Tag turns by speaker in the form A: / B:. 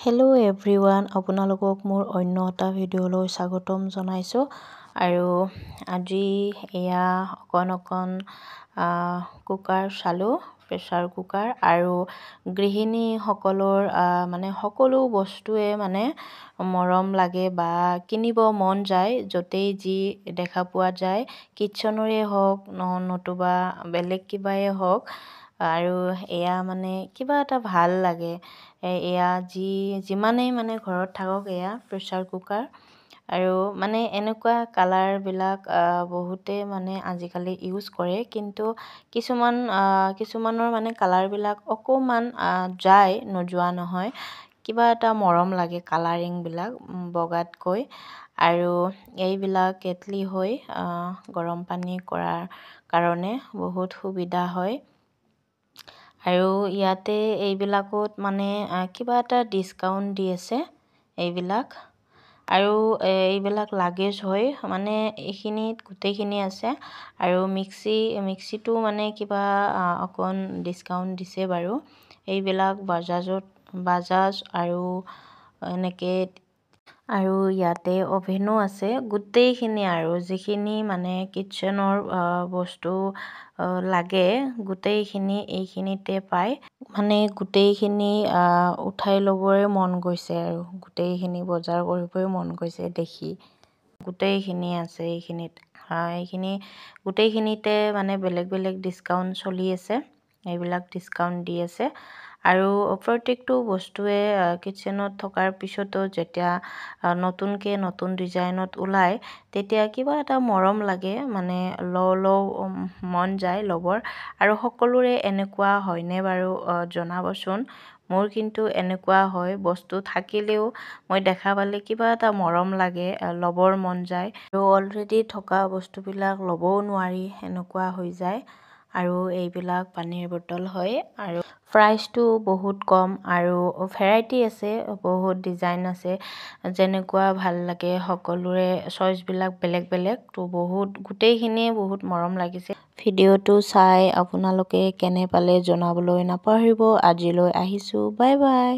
A: Hello' everyone, আপোনালোকক মোৰ অন্য এটা ভিডিঅ'লৈ স্বাগতম জনাইছোঁ। আৰু আজি এয়া অকণ কুকাৰ চালোঁ, প্ৰেছাৰ কুকাৰ। আৰু গৃহিণীসকলৰ মানে সকলো বস্তুৱে মানে মৰম লাগে বা কিনিব মন যায়, য'তেই যি দেখা পোৱা যায়, কিটচনৰে হওক নতুবা বেলেগ কিবাই হওক। আৰু এয়া মানে কিবা এটা ভাল লাগে। এয়া যিমানেই মানে ঘৰত থাকক, এয়া প্ৰেছাৰ কুকাৰ। আৰু মানে এনেকুৱা কালাৰবিলাক বহুতে মানে আজিকালি ইউজ কৰে, কিন্তু কিছুমানৰ মানে কালাৰবিলাক অকণমান যায়, নোযোৱা নহয়। কিবা এটা মৰম লাগে কালাৰিংবিলাক বগাতকৈ। আৰু এইবিলাক কেটলি হৈ গৰম পানী কৰাৰ কাৰণে বহুত সুবিধা হয়। আৰু ইয়াতে এইবিলাকত মানে কিবা এটা ডিছকাউণ্ট দি আছে এইবিলাক। আৰু এইবিলাক লাগেজ হয়, মানে এইখিনিত গোটেইখিনি আছে। আৰু মিক্সিটো মানে কিবা অকণ ডিছকাউণ্ট দিছে বাৰু। এইবিলাক বাজাজ আৰু এনেকৈ। আৰু ইয়াতে অভেনো আছে। গোটেইখিনি আৰু যিখিনি মানে কিটচেনৰ বস্তু লাগে, গোটেইখিনি এইখিনিতে পায়। মানে গোটেইখিনি উঠাই ল'বৰে মন গৈছে আৰু গোটেইখিনি বজাৰ কৰিবই মন গৈছে দেখি। গোটেইখিনি আছে এইখিনিত। গোটেইখিনিতে মানে বেলেগ বেলেগ ডিছকাউণ্ট চলি আছে। এইবিলাক ডিছকাউণ্ট দি আছে। আৰু প্ৰত্যেকটো বস্তুৱে কিটচেনত থকাৰ পিছতো যেতিয়া নতুন ডিজাইনত ওলায়, তেতিয়া কিবা এটা মৰম লাগে, মানে লওঁ মন যায় ল'বৰ। আৰু সকলোৰে এনেকুৱা হয়নে বাৰু জনাবচোন। মোৰ কিন্তু এনেকুৱা হয়, বস্তু থাকিলেও মই দেখা পালে কিবা এটা মৰম লাগে, ল'বৰ মন যায়। আৰু অলৰেডি থকা বস্তুবিলাক ল'বও নোৱাৰি, এনেকুৱা হৈ যায়। আৰু এইবিলাক পানীৰ বটল হয়। আৰু প্ৰাইচটো বহুত কম আৰু ভেৰাইটি আছে, বহুত ডিজাইন আছে। যেনেকুৱা ভাল লাগে, সকলোৰে চইচবিলাক বেলেগ বেলেগ। তো গোটেইখিনিয়ে বহুত মৰম লাগিছে। ভিডিঅ'টো চাই আপোনালোকে কেনে পালে জনাবলৈ নাপাহৰিব। আজিলৈ আহিছোঁ, বাই বাই।